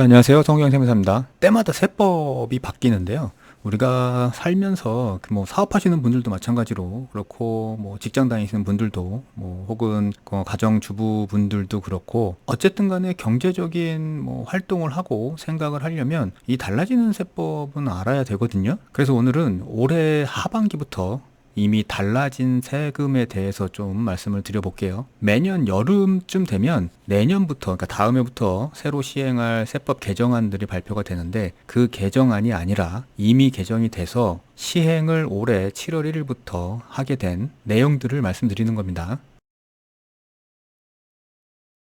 자, 안녕하세요. 성경생사입니다. 때마다 세법이 바뀌는데요. 우리가 살면서 뭐 사업하시는 분들도 마찬가지로 그렇고, 뭐 직장 다니시는 분들도 혹은 가정주부 분들도 그렇고, 어쨌든 간에 경제적인 활동을 하고 생각을 하려면 이 달라지는 세법은 알아야 되거든요. 그래서 오늘은 올해 하반기부터 이미 달라진 세금에 대해서 좀 말씀을 드려볼게요. 매년 여름쯤 되면 내년부터, 그러니까 다음 해부터 새로 시행할 세법 개정안들이 발표가 되는데, 그 개정안이 아니라 이미 개정이 돼서 시행을 올해 7월 1일부터 하게 된 내용들을 말씀드리는 겁니다.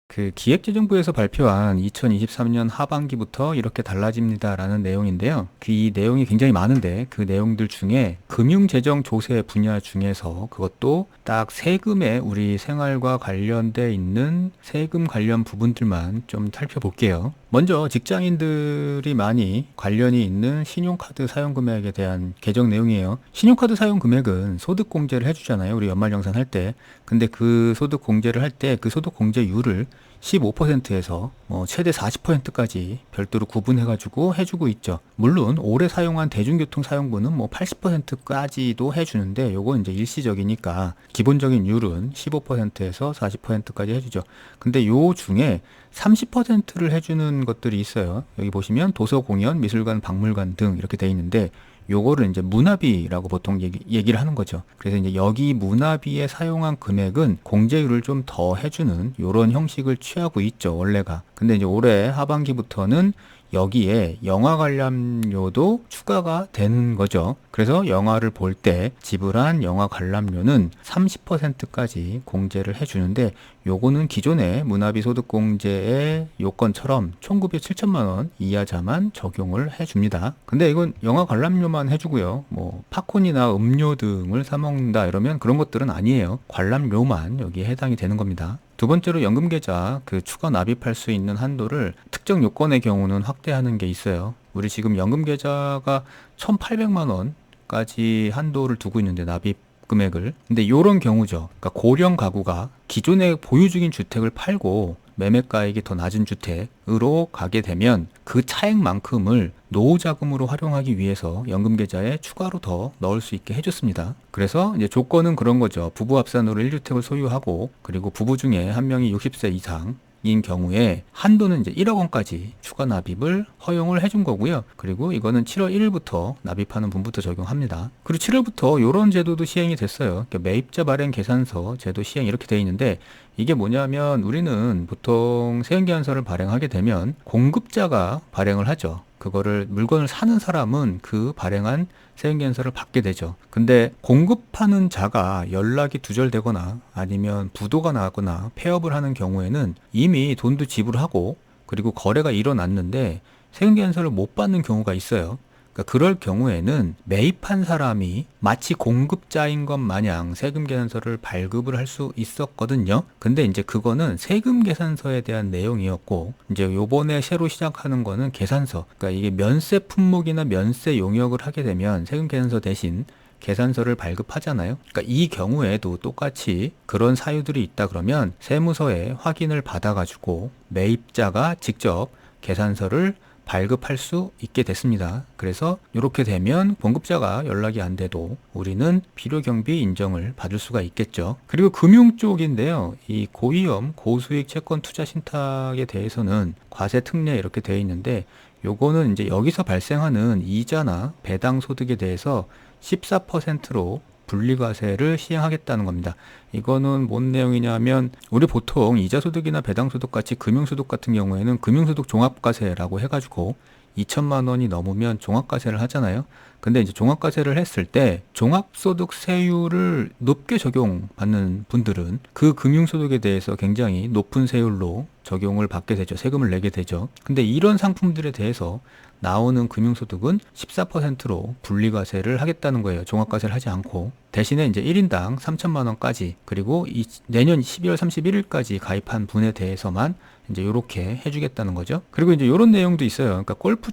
그 기획재정부에서 발표한 2023년 하반기부터 이렇게 달라집니다라는 내용인데요. 이 내용이 굉장히 많은데, 그 내용들 중에 금융재정 조세 분야 중에서 그것도 딱 세금에 우리 생활과 관련돼 있는 세금 관련 부분들만 좀 살펴볼게요. 먼저 직장인들이 많이 관련이 있는 신용카드 사용 금액에 대한 개정 내용이에요. 신용카드 사용 금액은 소득 공제를 해주잖아요. 우리 연말정산 할 때. 근데 그 소득 공제를 할 때 그 소득 공제율을 15%에서 최대 40%까지 별도로 구분해가지고 해주고 있죠. 물론 올해 사용한 대중교통 사용분은 80%까지도 해주는데, 요건 이제 일시적이니까 기본적인 율은 15%에서 40%까지 해주죠. 근데 요 중에 30%를 해주는 것들이 있어요. 여기 보시면 도서, 공연, 미술관, 박물관 등 이렇게 돼 있는데, 요거를 이제 문화비라고 보통 얘기를 하는 거죠. 그래서 이제 여기 문화비에 사용한 금액은 공제율을 좀 더 해주는 요런 형식을 취하고 있죠, 원래가. 근데 이제 올해 하반기부터는 여기에 영화 관람료도 추가가 되는 거죠. 그래서 영화를 볼 때 지불한 영화 관람료는 30%까지 공제를 해주는데, 요거는 기존의 문화비 소득공제의 요건처럼 총급여 7천만 원 이하자만 적용을 해줍니다. 근데 이건 영화 관람료만 해주고요. 팝콘이나 음료 등을 사 먹는다 이러면 그런 것들은 아니에요. 관람료만 여기에 해당이 되는 겁니다. 두 번째로 연금계좌 그 추가 납입할 수 있는 한도를 특정 요건의 경우는 확대하는 게 있어요. 우리 지금 연금계좌가 1,800만 원까지 한도를 두고 있는데, 납입 금액을. 근데 요런 경우죠. 그러니까 고령 가구가 기존에 보유 중인 주택을 팔고 매매가액이 더 낮은 주택으로 가게 되면 그 차액만큼을 노후자금으로 활용하기 위해서 연금계좌에 추가로 더 넣을 수 있게 해줬습니다. 그래서 이제 조건은 그런 거죠. 부부 합산으로 1주택을 소유하고, 그리고 부부 중에 한 명이 60세 이상 인 경우에 한도는 이제 1억 원까지 추가 납입을 허용을 해준 거고요. 그리고 이거는 7월 1일부터 납입하는 분부터 적용합니다. 그리고 7월부터 이런 제도도 시행이 됐어요. 그러니까 매입자 발행 계산서 제도 시행 이렇게 돼 있는데, 이게 뭐냐면 우리는 보통 세금계산서를 발행하게 되면 공급자가 발행을 하죠. 그거를 물건을 사는 사람은 그 발행한 세금계산서를 받게 되죠. 근데 공급하는 자가 연락이 두절되거나 아니면 부도가 나거나 폐업을 하는 경우에는 이미 돈도 지불하고 그리고 거래가 일어났는데 세금계산서를 못 받는 경우가 있어요. 그러니까 그럴 경우에는 매입한 사람이 마치 공급자인 것 마냥 세금계산서를 발급을 할 수 있었거든요. 근데 이제 그거는 세금계산서에 대한 내용이었고, 이제 요번에 새로 시작하는 거는 계산서. 그러니까 이게 면세 품목이나 면세 용역을 하게 되면 세금계산서 대신 계산서를 발급하잖아요. 그러니까 이 경우에도 똑같이 그런 사유들이 있다 그러면 세무서에 확인을 받아가지고 매입자가 직접 계산서를 발급할 수 있게 됐습니다. 그래서 이렇게 되면 공급자가 연락이 안 돼도 우리는 필요경비 인정을 받을 수가 있겠죠. 그리고 금융 쪽인데요. 이 고위험, 고수익 채권 투자 신탁에 대해서는 과세 특례 이렇게 되어 있는데, 요거는 이제 여기서 발생하는 이자나 배당 소득에 대해서 14%로 분리과세를 시행하겠다는 겁니다. 이거는 뭔 내용이냐면, 우리 보통 이자소득이나 배당소득 같이 금융소득 같은 경우에는 금융소득 종합과세라고 해가지고 2천만 원이 넘으면 종합과세를 하잖아요. 근데 이제 종합과세를 했을 때 종합소득세율을 높게 적용받는 분들은 그 금융소득에 대해서 굉장히 높은 세율로 적용을 받게 되죠. 세금을 내게 되죠. 근데 이런 상품들에 대해서 나오는 금융소득은 14%로 분리과세를 하겠다는 거예요. 종합과세를 하지 않고. 대신에 이제 1인당 3천만 원까지, 그리고 내년 12월 31일까지 가입한 분에 대해서만 이제 요렇게 해주겠다는 거죠. 그리고 이제 요런 내용도 있어요. 그러니까 골프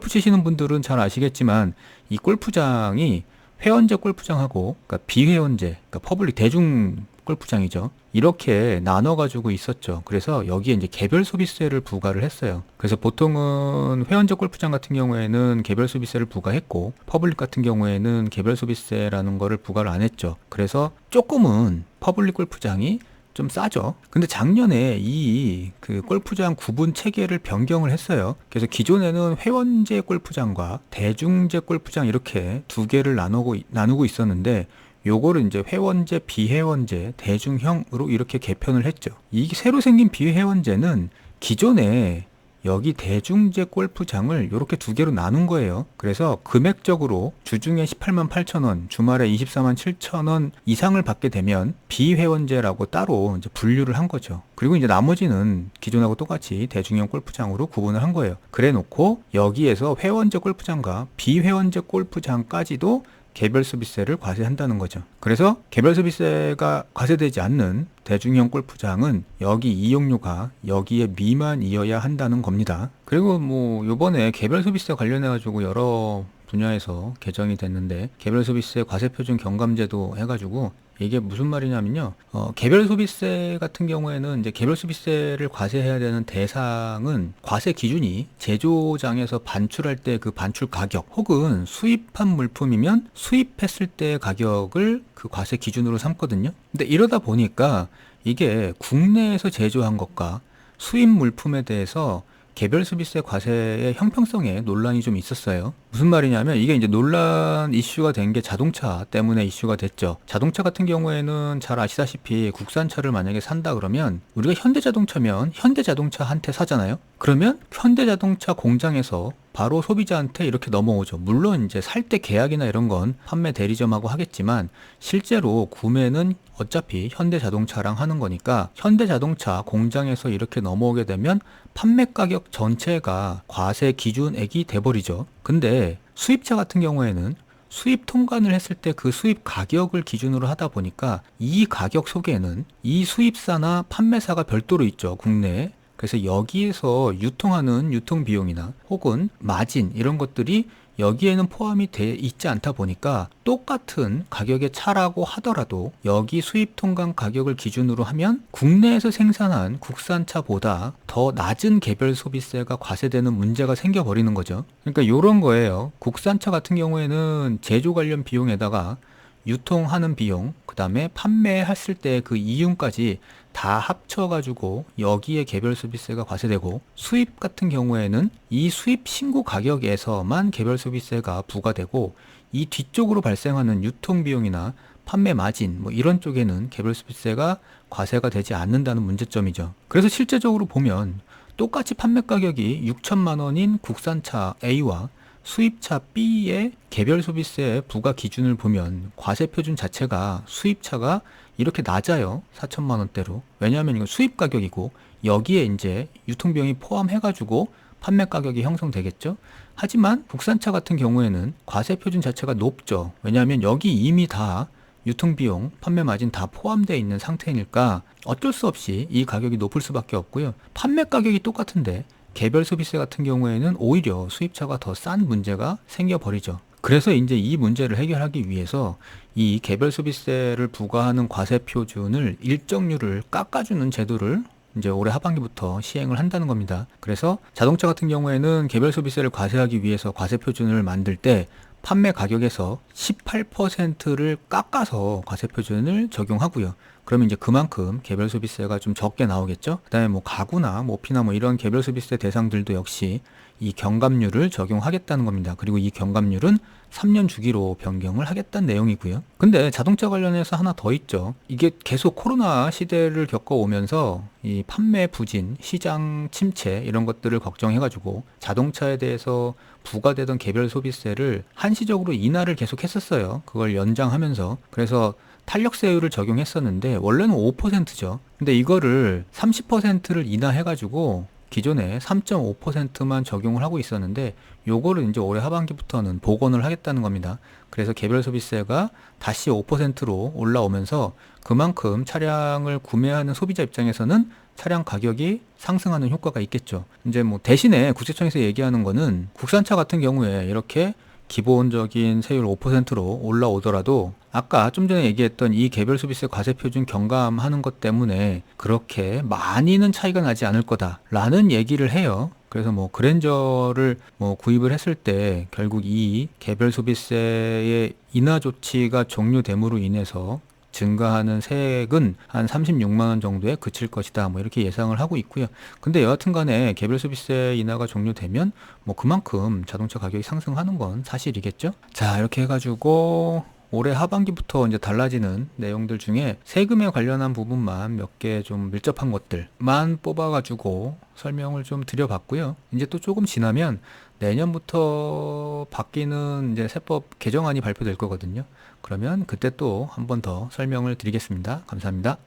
치시는 분들은 잘 아시겠지만, 이 골프장이 회원제 골프장하고, 그러니까 비회원제, 그러니까 퍼블릭 대중 골프장이죠. 이렇게 나눠가지고 있었죠. 그래서 여기에 이제 개별 소비세를 부과를 했어요. 그래서 보통은 회원제 골프장 같은 경우에는 개별 소비세를 부과했고, 퍼블릭 같은 경우에는 개별 소비세라는 거를 부과를 안 했죠. 그래서 조금은 퍼블릭 골프장이 좀 싸죠. 근데 작년에 이 그 골프장 구분 체계를 변경을 했어요. 그래서 기존에는 회원제 골프장과 대중제 골프장 이렇게 두 개를 나누고 있었는데, 요거를 이제 회원제, 비회원제, 대중형으로 이렇게 개편을 했죠. 이게 새로 생긴 비회원제는 기존에 여기 대중제 골프장을 이렇게 두 개로 나눈 거예요. 그래서 금액적으로 주중에 18만 8천 원, 주말에 24만 7천 원 이상을 받게 되면 비회원제라고 따로 이제 분류를 한 거죠. 그리고 이제 나머지는 기존하고 똑같이 대중형 골프장으로 구분을 한 거예요. 그래 놓고 여기에서 회원제 골프장과 비회원제 골프장까지도 개별 소비세를 과세한다는 거죠. 그래서 개별 소비세가 과세되지 않는 대중형 골프장은 여기 이용료가 여기에 미만이어야 한다는 겁니다. 그리고 뭐 요번에 개별 소비세 관련해 가지고 여러 분야에서 개정이 됐는데, 개별 소비세 과세 표준 경감제도 해가지고 이게 무슨 말이냐면요. 개별 소비세 같은 경우에는 이제 개별 소비세를 과세해야 되는 대상은 과세 기준이 제조장에서 반출할 때 그 반출 가격, 혹은 수입한 물품이면 수입했을 때 가격을 그 과세 기준으로 삼거든요. 근데 이러다 보니까 이게 국내에서 제조한 것과 수입 물품에 대해서 개별 소비세 과세의 형평성에 논란이 좀 있었어요. 무슨 말이냐면, 이게 이제 논란 이슈가 된 게 자동차 때문에 이슈가 됐죠. 자동차 같은 경우에는 잘 아시다시피 국산차를 만약에 산다 그러면 우리가 현대자동차면 현대자동차한테 사잖아요. 그러면 현대자동차 공장에서 바로 소비자한테 이렇게 넘어오죠. 물론 이제 살 때 계약이나 이런 건 판매 대리점하고 하겠지만, 실제로 구매는 어차피 현대자동차랑 하는 거니까 현대자동차 공장에서 이렇게 넘어오게 되면 판매 가격 전체가 과세 기준액이 돼버리죠. 근데 수입차 같은 경우에는 수입 통관을 했을 때 그 수입 가격을 기준으로 하다 보니까 이 가격 속에는 이 수입사나 판매사가 별도로 있죠, 국내에. 그래서 여기에서 유통하는 유통 비용이나 혹은 마진 이런 것들이 여기에는 포함이 돼 있지 않다 보니까 똑같은 가격의 차라고 하더라도 여기 수입 통관 가격을 기준으로 하면 국내에서 생산한 국산차보다 더 낮은 개별 소비세가 과세되는 문제가 생겨버리는 거죠. 그러니까 이런 거예요. 국산차 같은 경우에는 제조 관련 비용에다가 유통하는 비용, 그 다음에 판매했을 때 그 이윤까지 다 합쳐가지고 여기에 개별 소비세가 과세되고, 수입 같은 경우에는 이 수입 신고 가격에서만 개별 소비세가 부과되고, 이 뒤쪽으로 발생하는 유통 비용이나 판매 마진 뭐 이런 쪽에는 개별 소비세가 과세가 되지 않는다는 문제점이죠. 그래서 실제적으로 보면 똑같이 판매 가격이 6천만 원인 국산차 A와 수입차 B의 개별 소비세 부과 기준을 보면 과세 표준 자체가 수입차가 이렇게 낮아요. 4천만 원대로. 왜냐하면 이건 수입 가격이고 여기에 이제 유통비용이 포함해가지고 판매 가격이 형성되겠죠. 하지만 국산차 같은 경우에는 과세 표준 자체가 높죠. 왜냐하면 여기 이미 다 유통비용, 판매 마진 다 포함되어 있는 상태니까 어쩔 수 없이 이 가격이 높을 수밖에 없고요. 판매 가격이 똑같은데 개별 소비세 같은 경우에는 오히려 수입차가 더 싼 문제가 생겨버리죠. 그래서 이제 이 문제를 해결하기 위해서 이 개별 소비세를 부과하는 과세 표준을 일정률을 깎아주는 제도를 이제 올해 하반기부터 시행을 한다는 겁니다. 그래서 자동차 같은 경우에는 개별 소비세를 과세하기 위해서 과세 표준을 만들 때 판매 가격에서 18%를 깎아서 과세 표준을 적용하고요. 그러면 이제 그만큼 개별 소비세가 좀 적게 나오겠죠. 그다음에 뭐 가구나 모피나 뭐 이런 개별 소비세 대상들도 역시 이 경감률을 적용하겠다는 겁니다. 그리고 이 경감률은 3년 주기로 변경을 하겠다는 내용이고요. 근데 자동차 관련해서 하나 더 있죠. 이게 계속 코로나 시대를 겪어오면서 이 판매 부진, 시장 침체 이런 것들을 걱정해가지고 자동차에 대해서 부과되던 개별 소비세를 한시적으로 인하를 계속 했었어요. 그걸 연장하면서. 그래서 탄력세율을 적용했었는데 원래는 5%죠. 근데 이거를 30%를 인하해가지고 기존에 3.5%만 적용을 하고 있었는데 요거를 이제 올해 하반기부터는 복원을 하겠다는 겁니다. 그래서 개별 소비세가 다시 5%로 올라오면서 그만큼 차량을 구매하는 소비자 입장에서는 차량 가격이 상승하는 효과가 있겠죠. 이제 뭐 대신에 국세청에서 얘기하는 거는 국산차 같은 경우에 이렇게 기본적인 세율 5%로 올라오더라도 아까 좀 전에 얘기했던 이 개별 소비세 과세 표준 경감하는 것 때문에 그렇게 많이는 차이가 나지 않을 거다라는 얘기를 해요. 그래서 뭐 그랜저를 뭐 구입을 했을 때 결국 이 개별 소비세의 인하 조치가 종료됨으로 인해서 증가하는 세액은 한 36만 원 정도에 그칠 것이다. 뭐 이렇게 예상을 하고 있고요. 근데 여하튼 간에 개별 소비세 인하가 종료되면 뭐 그만큼 자동차 가격이 상승하는 건 사실이겠죠. 자, 이렇게 해가지고 올해 하반기부터 이제 달라지는 내용들 중에 세금에 관련한 부분만 몇 개 좀 밀접한 것들만 뽑아가지고 설명을 좀 드려봤고요. 이제 또 조금 지나면 내년부터 바뀌는 이제 세법 개정안이 발표될 거거든요. 그러면 그때 또 한 번 더 설명을 드리겠습니다. 감사합니다.